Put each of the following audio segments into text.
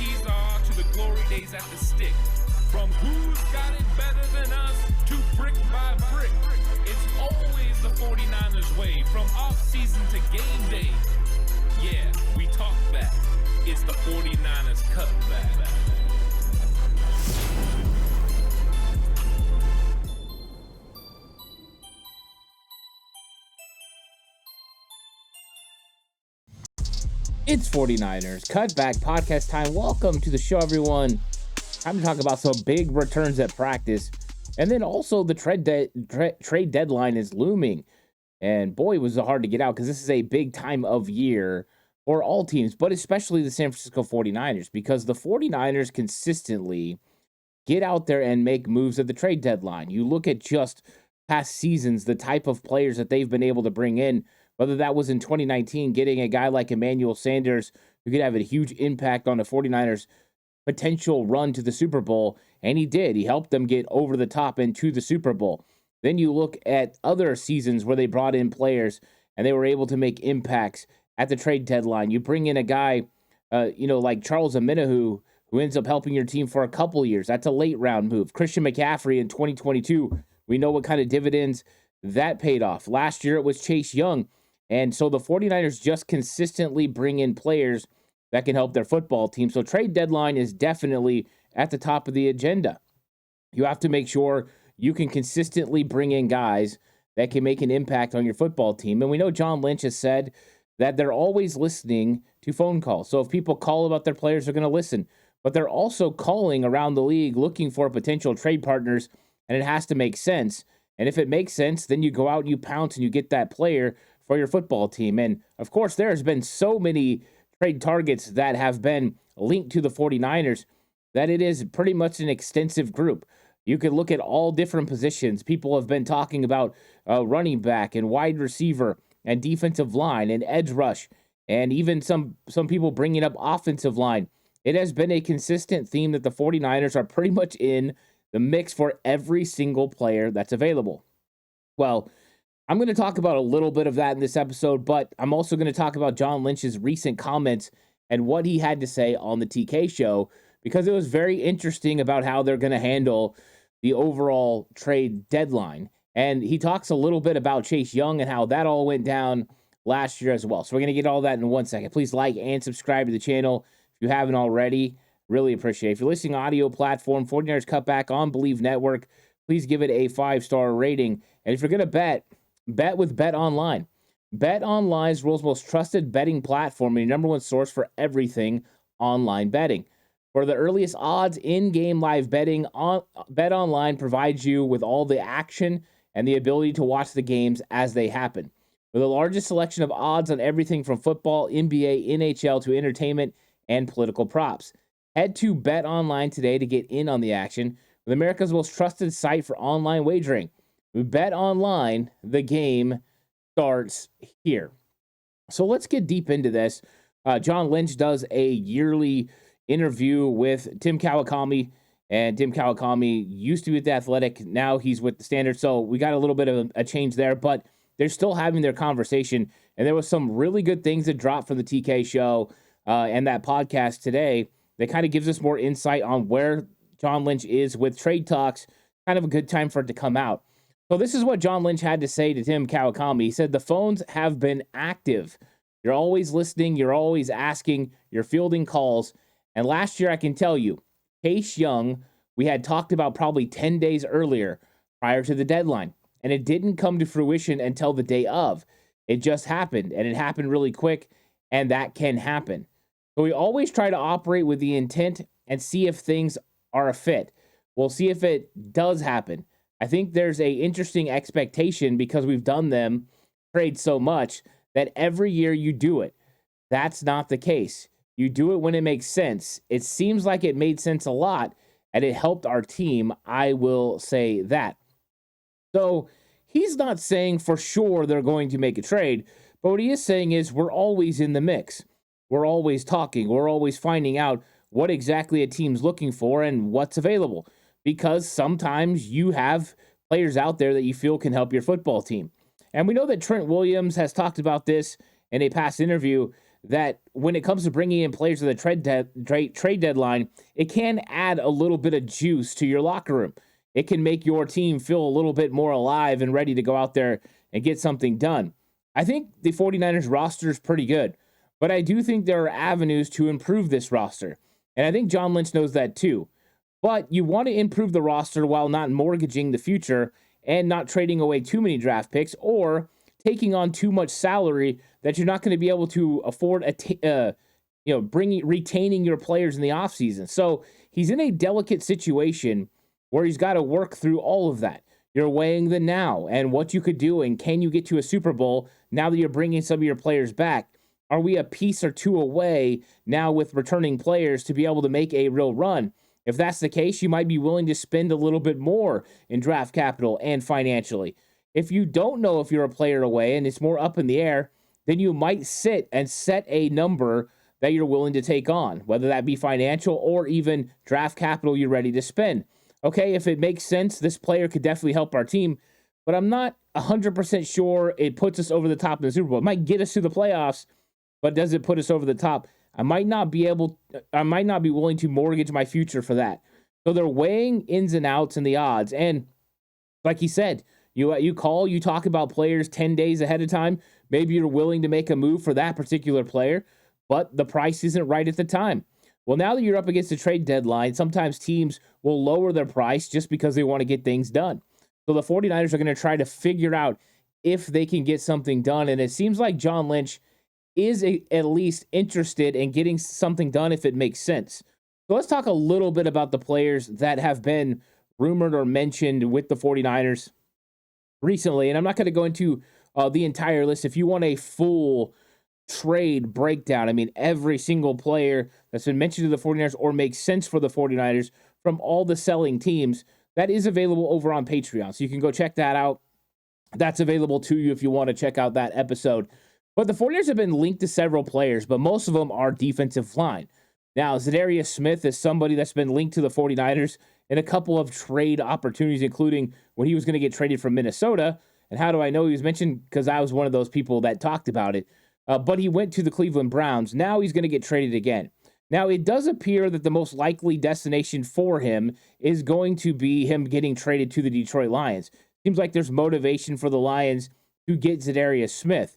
keys are to the glory days at the stick. From who's got it better than us to brick by brick. It's always the 49ers way, from off-season to game day. Yeah, we talk back. It's the 49ers Cutback. It's 49ers Cutback podcast time. Welcome to the show, everyone. Time to talk about some big returns at practice. And then also the trade deadline is looming. And boy, was it hard to get out because this is a big time of year for all teams, but especially the San Francisco 49ers, because the 49ers consistently get out there and make moves at the trade deadline. You look at just past seasons, the type of players that they've been able to bring in, whether that was in 2019, getting a guy like Emmanuel Sanders who could have a huge impact on the 49ers' potential run to the Super Bowl, and he did. He helped them get over the top and to the Super Bowl. Then you look at other seasons where they brought in players and they were able to make impacts at the trade deadline. You bring in a guy, like Charles Omenihu, who ends up helping your team for a couple years. That's a late round move. Christian McCaffrey in 2022, we know what kind of dividends that paid off. Last year it was Chase Young. And so the 49ers just consistently bring in players that can help their football team. So trade deadline is definitely at the top of the agenda. You have to make sure you can consistently bring in guys that can make an impact on your football team. And we know John Lynch has said that they're always listening to phone calls. So if people call about their players, they're going to listen. But they're also calling around the league looking for potential trade partners, and it has to make sense. And if it makes sense, then you go out and you pounce and you get that player for your football team. And of course, there has been so many trade targets that have been linked to the 49ers that it is pretty much an extensive group. You could look at all different positions. People have been talking about running back and wide receiver and defensive line and edge rush, and even some people bringing up offensive line. It has been a consistent theme that the 49ers are pretty much in the mix for every single player that's available. Well, I'm going to talk about a little bit of that in this episode, but I'm also going to talk about John Lynch's recent comments and what he had to say on the TK show, because it was very interesting about how they're going to handle the overall trade deadline. And he talks a little bit about Chase Young and how that all went down last year as well. So we're going to get all that in 1 second. Please like and subscribe to the channel if you haven't already. Really appreciate it. If you're listening audio platform, 49ers Cutback on Believe Network, please give it a 5-star rating. And if you're going to bet with Bet Online. Bet Online is the world's most trusted betting platform and your number one source for everything online betting. For the earliest odds, in-game live betting, Bet Online provides you with all the action and the ability to watch the games as they happen. With the largest selection of odds on everything from football, NBA, NHL to entertainment and political props. Head to Bet Online today to get in on the action with America's most trusted site for online wagering. Bet Online, the game starts here. So let's get deep into this. John Lynch does a yearly interview with Tim Kawakami, and Tim Kawakami used to be with The Athletic. Now he's with the Standard. So we got a little bit of a change there, but they're still having their conversation. And there was some really good things that dropped from the TK show and that podcast today that kind of gives us more insight on where John Lynch is with trade talks. Kind of a good time for it to come out. So this is what John Lynch had to say to Tim Kawakami. He said, the phones have been active. You're always listening. You're always asking. You're fielding calls. And last year, I can tell you, Chase Young, we had talked about probably 10 days earlier prior to the deadline. And it didn't come to fruition until the day of. It just happened. And it happened really quick. And that can happen. So we always try to operate with the intent and see if things are a fit. We'll see if it does happen. I think there's a interesting expectation because we've done them trade so much that every year you do it. That's not the case. You do it when it makes sense. It seems like it made sense a lot and it helped our team. I will say that. So he's not saying for sure they're going to make a trade, but what he is saying is we're always in the mix. We're always talking. We're always finding out what exactly a team's looking for and what's available. Because sometimes you have players out there that you feel can help your football team. And we know that Trent Williams has talked about this in a past interview, that when it comes to bringing in players at the trade deadline, it can add a little bit of juice to your locker room. It can make your team feel a little bit more alive and ready to go out there and get something done. I think the 49ers roster is pretty good, but I do think there are avenues to improve this roster. And I think John Lynch knows that too. But you want to improve the roster while not mortgaging the future and not trading away too many draft picks or taking on too much salary that you're not going to be able to afford retaining your players in the offseason. So he's in a delicate situation where he's got to work through all of that. You're weighing the now and what you could do, and can you get to a Super Bowl now that you're bringing some of your players back? Are we a piece or two away now with returning players to be able to make a real run? If that's the case, you might be willing to spend a little bit more in draft capital and financially. If you don't know if you're a player away and it's more up in the air, then you might sit and set a number that you're willing to take on, whether that be financial or even draft capital you're ready to spend. Okay, if it makes sense, this player could definitely help our team, but I'm not 100% sure it puts us over the top in the Super Bowl. It might get us to the playoffs, but does it put us over the top? I might not be willing to mortgage my future for that. So they're weighing ins and outs and the odds. And like he said, you talk about players 10 days ahead of time. Maybe you're willing to make a move for that particular player, but the price isn't right at the time. Well, now that you're up against the trade deadline, sometimes teams will lower their price just because they want to get things done. So the 49ers are going to try to figure out if they can get something done. And it seems like John Lynch is at least interested in getting something done if it makes sense. So let's talk a little bit about the players that have been rumored or mentioned with the 49ers recently. And I'm not going to go into the entire list. If you want a full trade breakdown, I mean, every single player that's been mentioned to the 49ers or makes sense for the 49ers from all the selling teams, that is available over on Patreon. So you can go check that out. That's available to you if you want to check out that episode. But the 49ers have been linked to several players, but most of them are defensive line. Now, Zadarius Smith is somebody that's been linked to the 49ers in a couple of trade opportunities, including when he was going to get traded from Minnesota. And how do I know he was mentioned? Because I was one of those people that talked about it. But he went to the Cleveland Browns. Now he's going to get traded again. Now, it does appear that the most likely destination for him is going to be him getting traded to the Detroit Lions. Seems like there's motivation for the Lions to get Zadarius Smith.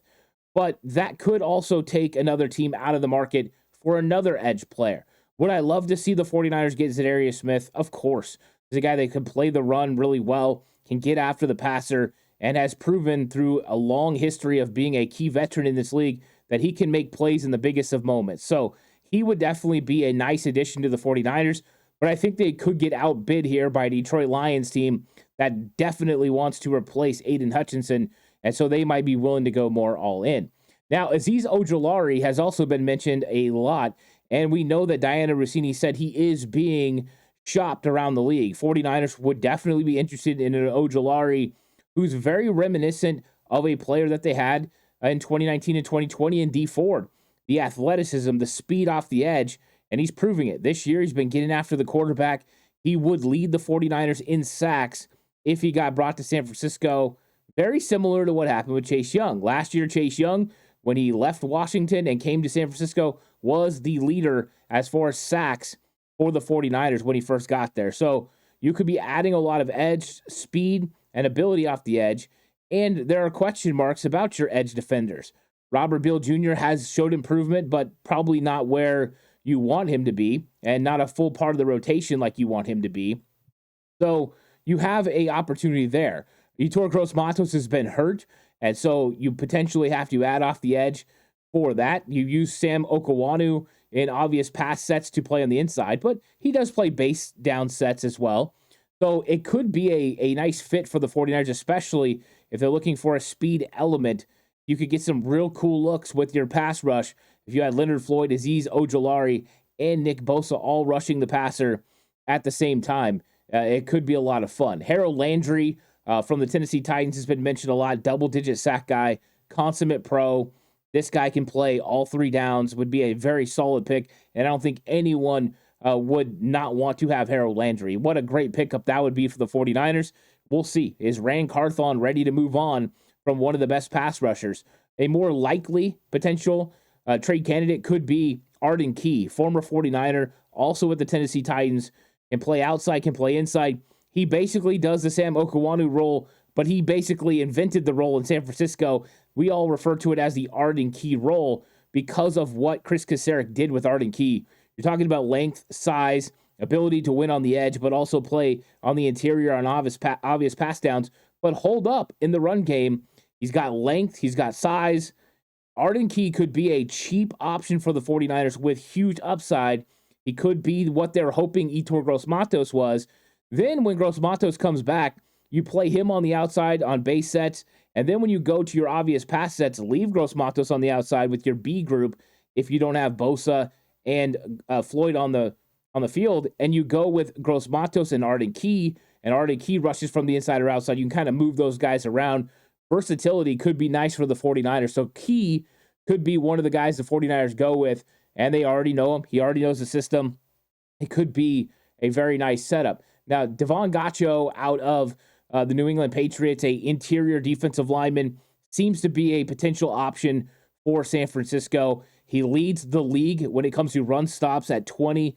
But that could also take another team out of the market for another edge player. Would I love to see the 49ers get Zadarius Smith? Of course. He's a guy that can play the run really well, can get after the passer, and has proven through a long history of being a key veteran in this league that he can make plays in the biggest of moments. So he would definitely be a nice addition to the 49ers, but I think they could get outbid here by a Detroit Lions team that definitely wants to replace Aiden Hutchinson, and so they might be willing to go more all in. Now, Azeez Ojulari has also been mentioned a lot, and we know that Diana Rossini said he is being shopped around the league. 49ers would definitely be interested in an Ojulari who's very reminiscent of a player that they had in 2019 and 2020 in Dee Ford. The athleticism, the speed off the edge, and he's proving it. This year, he's been getting after the quarterback. He would lead the 49ers in sacks if he got brought to San Francisco. Very similar to what happened with Chase Young. Last year, Chase Young, when he left Washington and came to San Francisco, was the leader as far as sacks for the 49ers when he first got there. So you could be adding a lot of edge, speed, and ability off the edge, and there are question marks about your edge defenders. Robert Beal Jr. has showed improvement, but probably not where you want him to be, and not a full part of the rotation like you want him to be. So you have an opportunity there. Yetur Gross-Matos has been hurt, and so you potentially have to add off the edge for that. You use Sam Okawanu in obvious pass sets to play on the inside, but he does play base down sets as well. So it could be a nice fit for the 49ers, especially if they're looking for a speed element. You could get some real cool looks with your pass rush if you had Leonard Floyd, Azeez Ojulari, and Nick Bosa all rushing the passer at the same time. It could be a lot of fun. Harold Landry from the Tennessee Titans has been mentioned a lot. Double-digit sack guy, consummate pro. This guy can play all three downs, would be a very solid pick, and I don't think anyone would not want to have Harold Landry. What a great pickup that would be for the 49ers. We'll see. Is Rand Carthon ready to move on from one of the best pass rushers? A more likely potential trade candidate could be Arden Key, former 49er, also with the Tennessee Titans, can play outside, can play inside. He basically does the Sam Okwuonu role, but he basically invented the role in San Francisco. We all refer to it as the Arden Key role because of what Chris Kasarik did with Arden Key. You're talking about length, size, ability to win on the edge, but also play on the interior on obvious pass downs. But hold up in the run game. He's got length, he's got size. Arden Key could be a cheap option for the 49ers with huge upside. He could be what they're hoping Yetur Gross-Matos was. Then when Gross-Matos comes back, you play him on the outside on base sets. And then when you go to your obvious pass sets, leave Gross-Matos on the outside with your B group if you don't have Bosa and Floyd on the field. And you go with Gross-Matos and Arden Key rushes from the inside or outside. You can kind of move those guys around. Versatility could be nice for the 49ers. So Key could be one of the guys the 49ers go with, and they already know him. He already knows the system. It could be a very nice setup. Now, Devon Gacho out of the New England Patriots, a interior defensive lineman, seems to be a potential option for San Francisco. He leads the league when it comes to run stops at 20,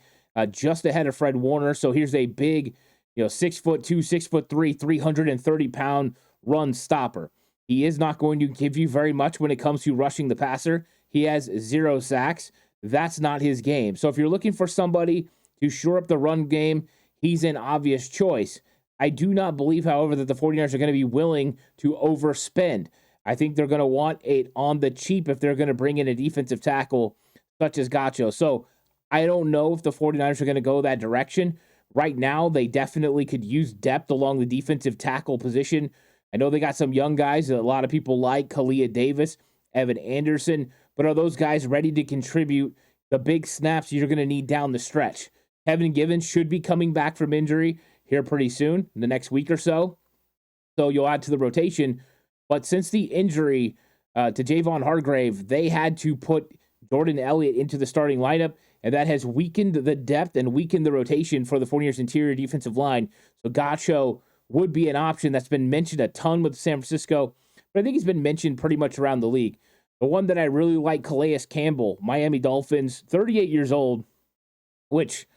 just ahead of Fred Warner. So here's a big, 6'2", 6'3", 330-pound run stopper. He is not going to give you very much when it comes to rushing the passer. He has 0 sacks. That's not his game. So if you're looking for somebody to shore up the run game, he's an obvious choice. I do not believe, however, that the 49ers are going to be willing to overspend. I think they're going to want it on the cheap if they're going to bring in a defensive tackle such as Gacho. So I don't know if the 49ers are going to go that direction. Right now, they definitely could use depth along the defensive tackle position. I know they got some young guys that a lot of people like, Kalia Davis, Evan Anderson, but are those guys ready to contribute the big snaps you're going to need down the stretch? Kevin Givens should be coming back from injury here pretty soon, in the next week or so. So you'll add to the rotation. But since the injury to Javon Hargrave, they had to put Jordan Elliott into the starting lineup, and that has weakened the depth and weakened the rotation for the 49ers interior defensive line. So Gacho would be an option that's been mentioned a ton with San Francisco, but I think he's been mentioned pretty much around the league. The one that I really like, Calais Campbell, Miami Dolphins, 38 years old, which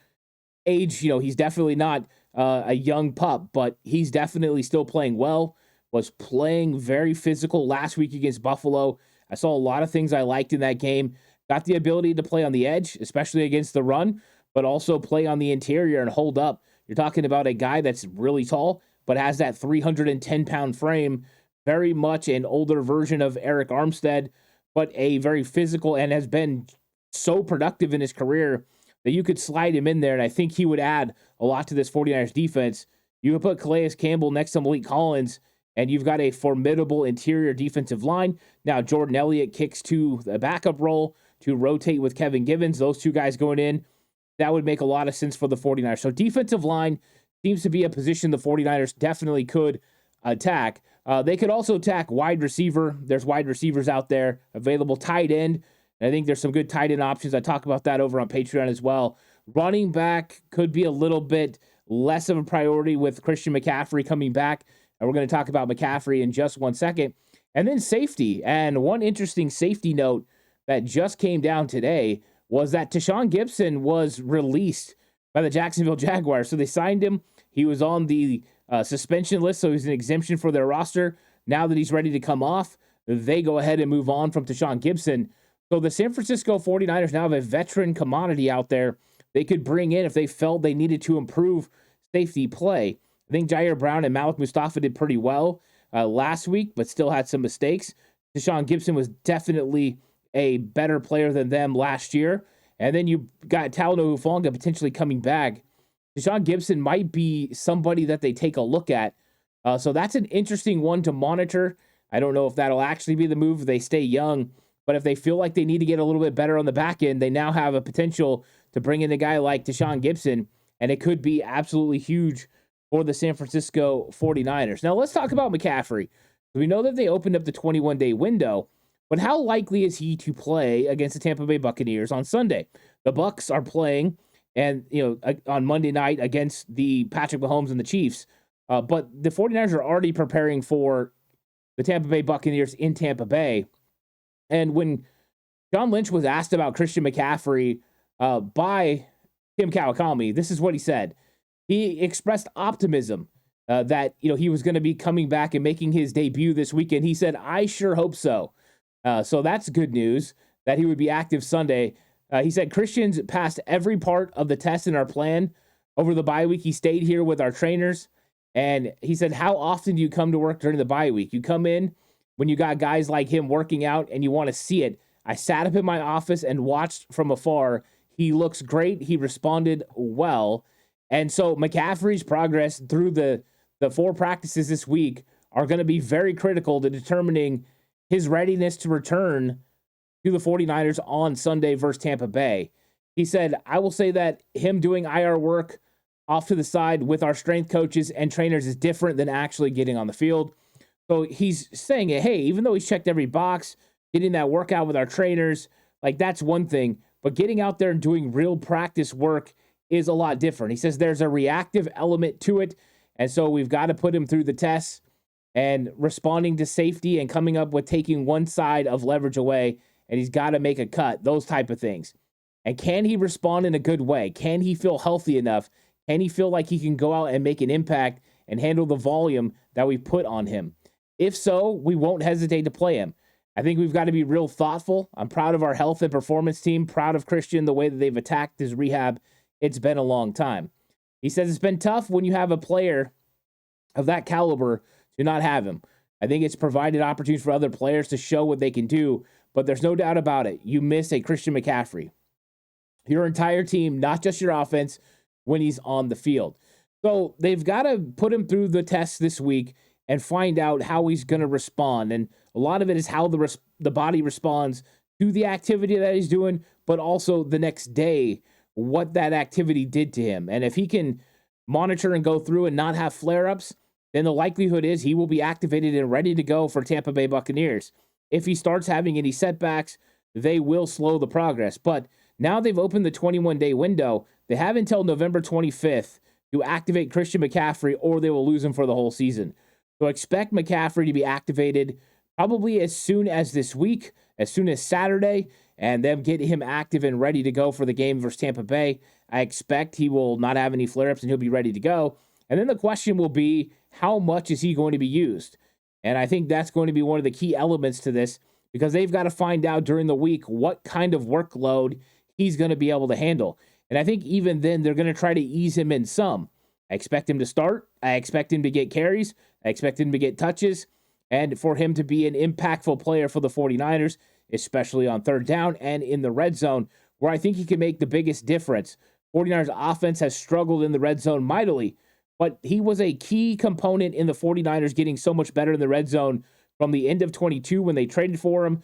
age, he's definitely not a young pup, but he's definitely still playing well, was playing very physical last week against Buffalo. I saw a lot of things I liked in that game. Got the ability to play on the edge, especially against the run, but also play on the interior and hold up. You're talking about a guy that's really tall, but has that 310-pound frame, very much an older version of Eric Armstead, but a very physical and has been so productive in his career that you could slide him in there, and I think he would add a lot to this 49ers defense. You could put Calais Campbell next to Malik Collins, and you've got a formidable interior defensive line. Now, Jordan Elliott kicks to the backup role to rotate with Kevin Givens. Those two guys going in, that would make a lot of sense for the 49ers. So defensive line seems to be a position the 49ers definitely could attack. They could also attack wide receiver. There's wide receivers out there available. Tight end. And I think there's some good tight end options. I talk about that over on Patreon as well. Running back could be a little bit less of a priority with Christian McCaffrey coming back. And we're going to talk about McCaffrey in just 1 second. And then safety. And one interesting safety note that just came down today was that Tashawn Gibson was released by the Jacksonville Jaguars. So they signed him. He was on the suspension list, so he's an exemption for their roster. Now that he's ready to come off, they go ahead and move on from Tashawn Gibson. So the San Francisco 49ers now have a veteran commodity out there they could bring in if they felt they needed to improve safety play. I think Jair Brown and Malik Mustafa did pretty well last week, but still had some mistakes. Tashawn Gibson was definitely a better player than them last year. And then you got Talanoa Hufanga potentially coming back. Tashawn Gibson might be somebody that they take a look at. So that's an interesting one to monitor. I don't know if that'll actually be the move if they stay young. But if they feel like they need to get a little bit better on the back end, they now have a potential to bring in a guy like Tashawn Gibson. And it could be absolutely huge for the San Francisco 49ers. Now let's talk about McCaffrey. We know that they opened up the 21-day window. But how likely is he to play against the Tampa Bay Buccaneers on Sunday? The Bucs are playing and on Monday night against the Patrick Mahomes and the Chiefs. But the 49ers are already preparing for the Tampa Bay Buccaneers in Tampa Bay. And when John Lynch was asked about Christian McCaffrey by Tim Kawakami. This is what he said. He expressed optimism that he was going to be coming back and making his debut this weekend. He said, "I sure hope so." So that's good news that he would be active Sunday. He said Christian's passed every part of the test in our plan over the bye week. He stayed here with our trainers, and he said, "How often do you come to work during the bye week? You come in when you got guys like him working out, and you want to see it. I sat up in my office and watched from afar. He looks great. He responded well." And so McCaffrey's progress through the 4 practices this week are going to be very critical to determining his readiness to return to the 49ers on Sunday versus Tampa Bay. He said, "I will say that him doing IR work off to the side with our strength coaches and trainers is different than actually getting on the field." So he's saying, hey, even though he's checked every box, getting that workout with our trainers, like that's one thing, but getting out there and doing real practice work is a lot different. He says there's a reactive element to it, and so we've got to put him through the tests and responding to safety and coming up with taking one side of leverage away, and he's got to make a cut, those type of things. And can he respond in a good way? Can he feel healthy enough? Can he feel like he can go out and make an impact and handle the volume that we put on him? If so, we won't hesitate to play him. I think we've got to be real thoughtful. I'm proud of our health and performance team, proud of Christian, the way that they've attacked his rehab. It's been a long time. He says it's been tough when you have a player of that caliber to not have him. I think it's provided opportunities for other players to show what they can do, but there's no doubt about it. You miss a Christian McCaffrey. Your entire team, not just your offense, when he's on the field. So they've got to put him through the test this week and find out how he's going to respond. And a lot of it is how the body responds to the activity that he's doing, but also the next day, what that activity did to him. And if he can monitor and go through and not have flare-ups, then the likelihood is he will be activated and ready to go for Tampa Bay Buccaneers. If he starts having any setbacks, they will slow the progress. But now they've opened the 21-day window. They have until November 25th to activate Christian McCaffrey, or they will lose him for the whole season. So expect McCaffrey to be activated probably as soon as this week, as soon as Saturday, and then get him active and ready to go for the game versus Tampa Bay. I expect he will not have any flare-ups and he'll be ready to go. And then the question will be, how much is he going to be used? And I think that's going to be one of the key elements to this, because they've got to find out during the week what kind of workload he's going to be able to handle. And I think even then they're going to try to ease him in some. I expect him to start. I expect him to get carries. I expect him to get touches. And for him to be an impactful player for the 49ers, especially on third down and in the red zone, where I think he can make the biggest difference. 49ers offense has struggled in the red zone mightily, but he was a key component in the 49ers getting so much better in the red zone from the end of 22 when they traded for him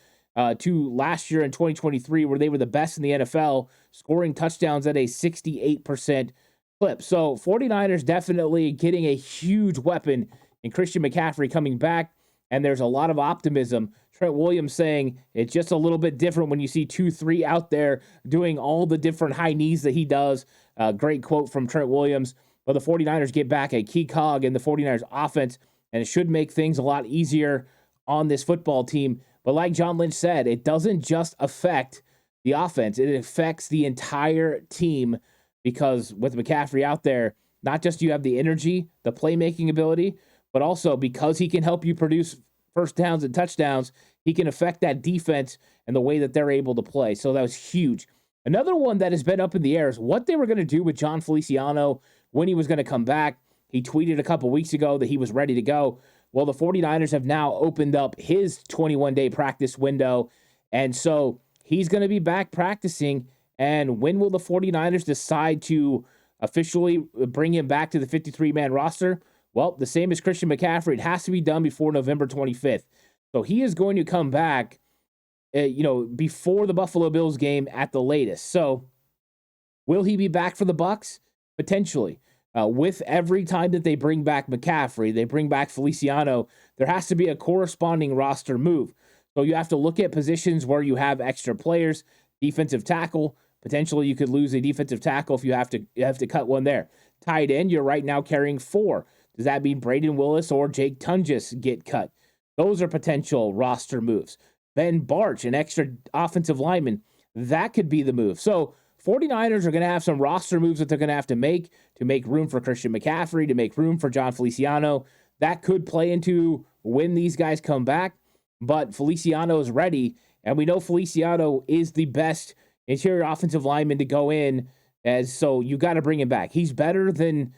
to last year in 2023, where they were the best in the NFL, scoring touchdowns at a 68% clip. So 49ers definitely getting a huge weapon in Christian McCaffrey coming back, and there's a lot of optimism. Trent Williams saying it's just a little bit different when you see 2-3 out there doing all the different high knees that he does. Great quote from Trent Williams. But the 49ers get back a key cog in the 49ers offense, and it should make things a lot easier on this football team. But like John Lynch said, it doesn't just affect the offense. It affects the entire team, because with McCaffrey out there, not just do you have the energy, the playmaking ability, but also because he can help you produce first downs and touchdowns, he can affect that defense and the way that they're able to play. So that was huge. Another one that has been up in the air is what they were going to do with John Feliciano when he was going to come back. He tweeted a couple weeks ago that he was ready to go. Well, the 49ers have now opened up his 21-day practice window, and so he's going to be back practicing. And when will the 49ers decide to officially bring him back to the 53-man roster? Well, the same as Christian McCaffrey, it has to be done before November 25th. So he is going to come back, before the Buffalo Bills game at the latest. So will he be back for the Bucs? Potentially. With every time that they bring back McCaffrey, they bring back Feliciano, there has to be a corresponding roster move. So you have to look at positions where you have extra players. Defensive tackle, potentially you could lose a defensive tackle if you have to cut one there. Tight end, you're right now carrying 4. Does that mean Braden Willis or Jake Tunges get cut? Those are potential roster moves. Ben Barch, an extra offensive lineman. That could be the move. So 49ers are going to have some roster moves that they're going to have to make room for Christian McCaffrey, to make room for John Feliciano. That could play into when these guys come back, but Feliciano is ready, and we know Feliciano is the best interior offensive lineman to go in, so you got to bring him back. He's better than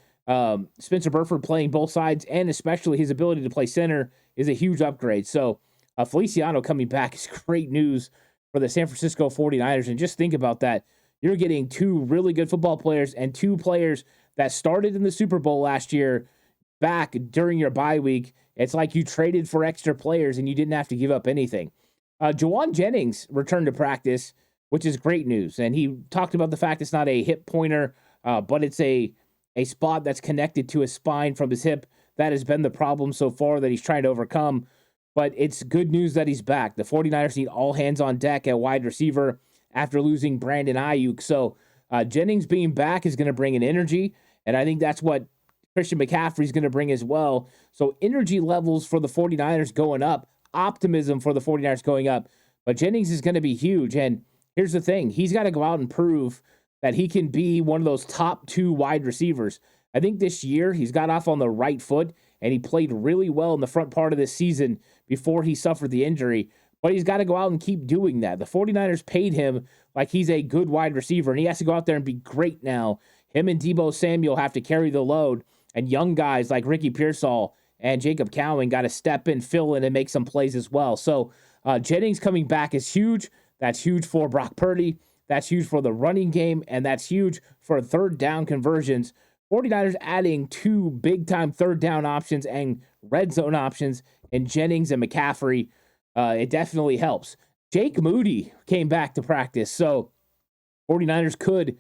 Spencer Burford playing both sides, and especially his ability to play center is a huge upgrade. So Feliciano coming back is great news for the San Francisco 49ers, and just think about that. You're getting two really good football players and two players that started in the Super Bowl last year back during your bye week. It's like you traded for extra players and you didn't have to give up anything. Juwan Jennings returned to practice, which is great news. And he talked about the fact it's not a hip pointer, but it's a spot that's connected to his spine from his hip. That has been the problem so far that he's trying to overcome. But it's good news that he's back. The 49ers need all hands on deck at wide receiver after losing Brandon Ayuk. So Jennings being back is going to bring an energy, and I think that's what Christian McCaffrey is going to bring as well. So energy levels for the 49ers going up, optimism for the 49ers going up, but Jennings is going to be huge. And here's the thing. He's got to go out and prove that he can be one of those top two wide receivers. I think this year he's got off on the right foot, and he played really well in the front part of this season before he suffered the injury. But he's got to go out and keep doing that. The 49ers paid him like he's a good wide receiver, and he has to go out there and be great now. Him and Deebo Samuel have to carry the load, and young guys like Ricky Pearsall and Jacob Cowan got to step in, fill in, and make some plays as well. So Jennings coming back is huge. That's huge for Brock Purdy. That's huge for the running game, and that's huge for third down conversions. 49ers adding two big-time third down options and red zone options in Jennings and McCaffrey. It definitely helps. Jake Moody came back to practice, so 49ers could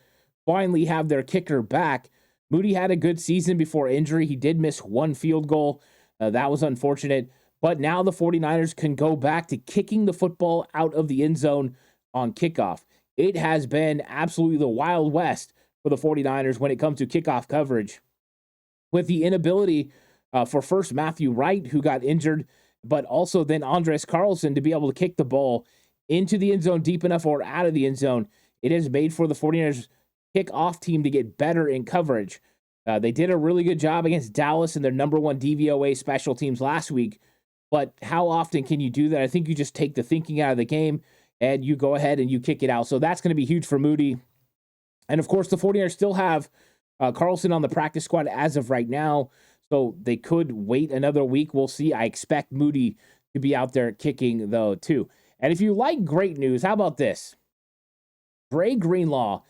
finally have their kicker back. Moody had a good season before injury. He did miss one field goal. That was unfortunate. But now the 49ers can go back to kicking the football out of the end zone on kickoff. It has been absolutely the Wild West for the 49ers when it comes to kickoff coverage, with the inability for first Matthew Wright, who got injured, but also then Andres Carlson to be able to kick the ball into the end zone deep enough or out of the end zone. It has made for the 49ers kickoff team to get better in coverage. They did a really good job against Dallas in their number one DVOA special teams last week, but how often can you do that? I think you just take the thinking out of the game and you go ahead and you kick it out. So that's going to be huge for Moody. And of course, the 49ers still have Carlson on the practice squad as of right now, so they could wait another week. We'll see. I expect Moody to be out there kicking, though, too. And if you like great news, how about this? Dre Greenlaw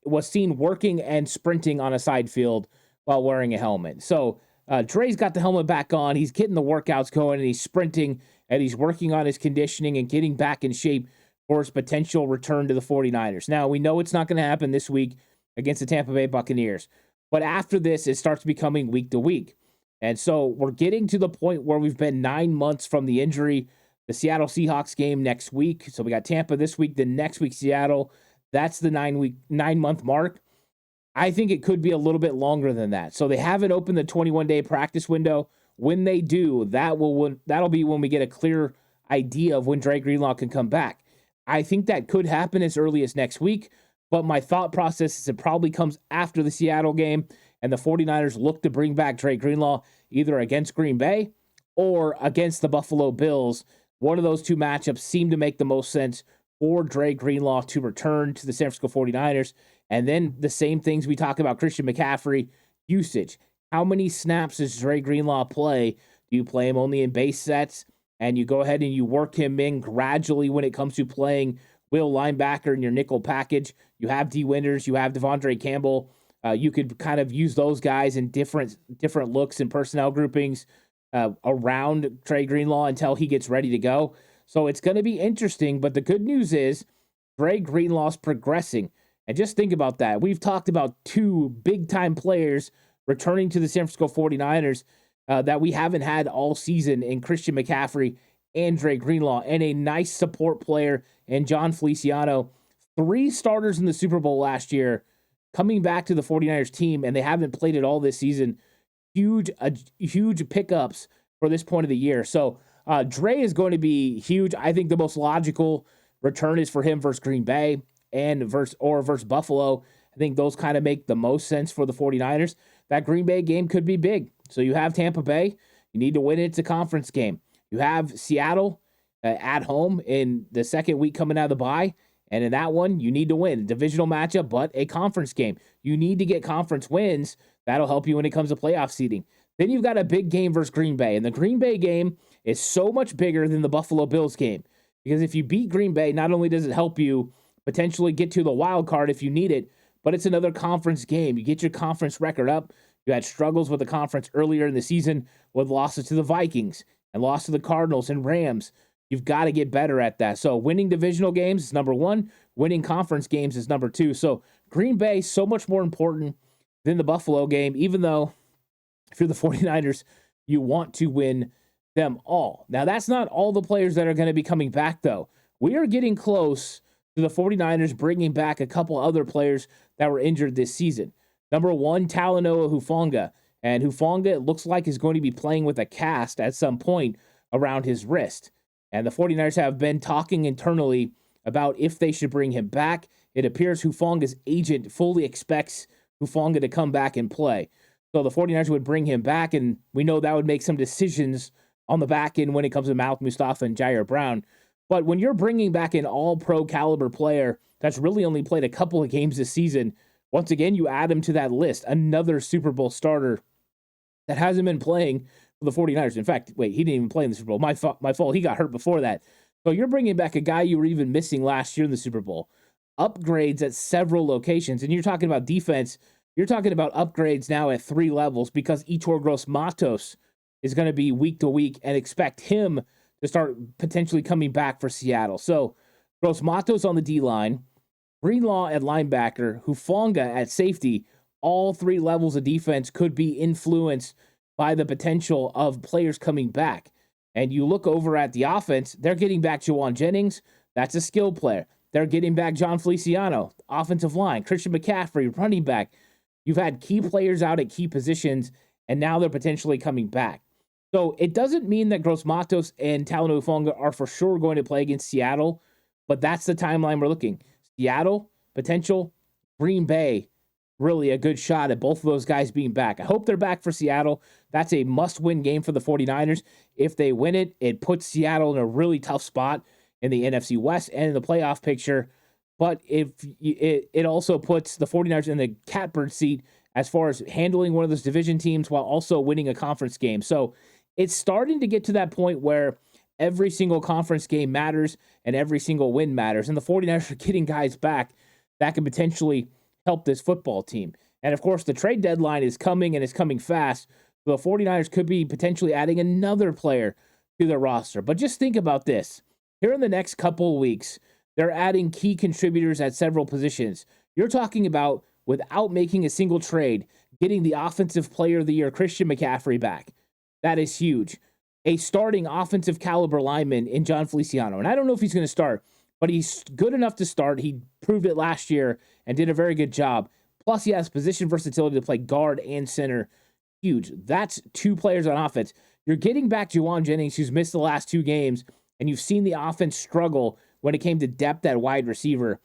was seen working and sprinting on a side field while wearing a helmet. So Dre's got the helmet back on. He's getting the workouts going, and he's sprinting, and he's working on his conditioning and getting back in shape for his potential return to the 49ers. Now, we know it's not going to happen this week against the Tampa Bay Buccaneers. But after this, it starts becoming week to week. And so we're getting to the point where we've been 9 months from the injury. The Seattle Seahawks game next week. So we got Tampa this week, then next week Seattle. That's the 9-month mark. I think it could be a little bit longer than that. So they haven't opened the 21-day practice window. When they do, that'll be when we get a clear idea of when Dre Greenlaw can come back. I think that could happen as early as next week. But my thought process is it probably comes after the Seattle game, and the 49ers look to bring back Dre Greenlaw either against Green Bay or against the Buffalo Bills. One of those two matchups seem to make the most sense for Dre Greenlaw to return to the San Francisco 49ers. And then the same things we talk about Christian McCaffrey, usage. How many snaps does Dre Greenlaw play? Do you play him only in base sets, and you go ahead and you work him in gradually when it comes to playing will linebacker in your nickel package? You have D. Winters, you have Devondre Campbell. You could kind of use those guys in different looks and personnel groupings around Dre Greenlaw until he gets ready to go. So it's going to be interesting, but the good news is Dre Greenlaw's progressing. And just think about that. We've talked about two big-time players returning to the San Francisco 49ers that we haven't had all season in Christian McCaffrey and Dre Greenlaw, and a nice support player in John Feliciano. 3 starters in the Super Bowl last year coming back to the 49ers team, and they haven't played it all this season. Huge pickups for this point of the year. So Dre is going to be huge. I think the most logical return is for him versus Green Bay and versus Buffalo. I think those kind of make the most sense for the 49ers. That Green Bay game could be big. So you have Tampa Bay. You need to win it. It's a conference game. You have Seattle at home in the second week coming out of the bye. And in that one, you need to win. A divisional matchup, but a conference game. You need to get conference wins. That'll help you when it comes to playoff seeding. Then you've got a big game versus Green Bay. And the Green Bay game is so much bigger than the Buffalo Bills game. Because if you beat Green Bay, not only does it help you potentially get to the wild card if you need it, but it's another conference game. You get your conference record up. You had struggles with the conference earlier in the season with losses to the Vikings and loss to the Cardinals and Rams. You've got to get better at that. So winning divisional games is number one. Winning conference games is number two. So Green Bay, so much more important than the Buffalo game, even though if you're the 49ers, you want to win them all. Now, that's not all the players that are going to be coming back, though. We are getting close to the 49ers bringing back a couple other players that were injured this season. Number one, Talanoa Hufanga. And Hufanga, it looks like, is going to be playing with a cast at some point around his wrist. And the 49ers have been talking internally about if they should bring him back. It appears Hufanga's agent fully expects Hufanga to come back and play. So the 49ers would bring him back, and we know that would make some decisions on the back end when it comes to Malik Mustafa and Jair Brown. But when you're bringing back an all-pro caliber player that's really only played a couple of games this season, once again, you add him to that list, another Super Bowl starter that hasn't been playing for the 49ers. In fact, wait, he didn't even play in the Super Bowl. My fault. He got hurt before that. So you're bringing back a guy you were even missing last year in the Super Bowl. Upgrades at several locations. And you're talking about defense. You're talking about upgrades now at 3 levels because Yetur Gross-Matos is going to be week to week, and expect him to start potentially coming back for Seattle. So Gross-Matos on the D-line, Greenlaw at linebacker, Hufanga at safety. All 3 levels of defense could be influenced by the potential of players coming back. And you look over at the offense, they're getting back Jawan Jennings. That's a skill player. They're getting back John Feliciano, offensive line, Christian McCaffrey, running back. You've had key players out at key positions, and now they're potentially coming back. So it doesn't mean that Gross-Matos and Talanoa Hufanga are for sure going to play against Seattle, but that's the timeline we're looking. Seattle, potential. Green Bay, really a good shot at both of those guys being back. I hope they're back for Seattle. That's a must-win game for the 49ers. If they win it, it puts Seattle in a really tough spot in the NFC West and in the playoff picture. But if it also puts the 49ers in the catbird seat as far as handling one of those division teams while also winning a conference game. So it's starting to get to that point where every single conference game matters and every single win matters. And the 49ers are getting guys back that can potentially help this football team. And of course, the trade deadline is coming, and it's coming fast. So the 49ers could be potentially adding another player to their roster. But just think about this. Here in the next couple of weeks, they're adding key contributors at several positions. You're talking about, without making a single trade, getting the Offensive Player of the Year, Christian McCaffrey, back. That is huge. A starting offensive caliber lineman in John Feliciano. And I don't know if he's going to start, but he's good enough to start. He proved it last year and did a very good job. Plus, he has position versatility to play guard and center. Huge. That's 2 players on offense. You're getting back Jawan Jennings, who's missed the last 2 games, and you've seen the offense struggle when it came to depth at wide receiver.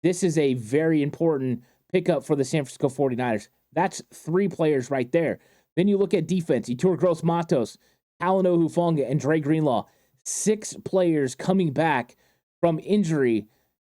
This is a very important pickup for the San Francisco 49ers. That's 3 players right there. Then you look at defense. Yetur Gross-Matos, Talanoa Hufanga, and Dre Greenlaw. 6 players coming back from injury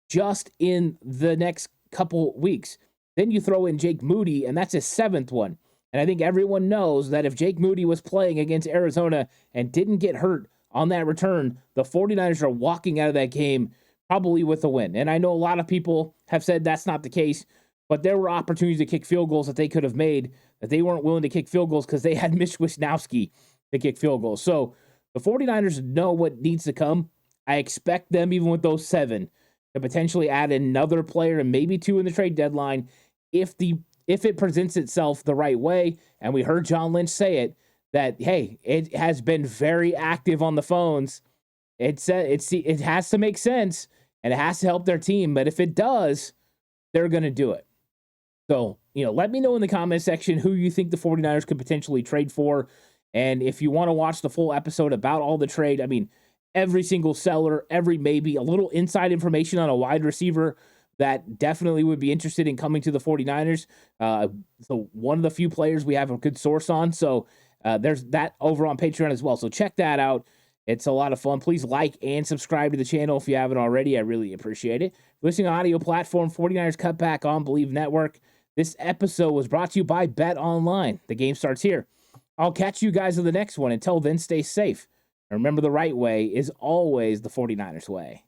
just in the next couple weeks. Then you throw in Jake Moody, and that's his 7th one. And I think everyone knows that if Jake Moody was playing against Arizona and didn't get hurt on that return, the 49ers are walking out of that game probably with a win. And I know a lot of people have said that's not the case, but there were opportunities to kick field goals that they could have made that they weren't willing to kick field goals because they had Mitch Wisnowski to kick field goals. So the 49ers know what needs to come. I expect them, even with those 7, to potentially add another player and maybe 2 in the trade deadline if it presents itself the right way. And we heard John Lynch say it, that, hey, it has been very active on the phones. It has to make sense, and it has to help their team. But if it does, they're going to do it. So, let me know in the comment section who you think the 49ers could potentially trade for. And if you want to watch the full episode about all the trade, I mean, every single seller, maybe a little inside information on a wide receiver that definitely would be interested in coming to the 49ers. So one of the few players we have a good source on. So there's that over on Patreon as well. So check that out. It's a lot of fun. Please like and subscribe to the channel if you haven't already. I really appreciate it. Listening audio platform, 49ers Cutback on Believe Network. This episode was brought to you by Bet Online. The game starts here. I'll catch you guys in the next one. Until then, stay safe. And remember, the right way is always the 49ers way.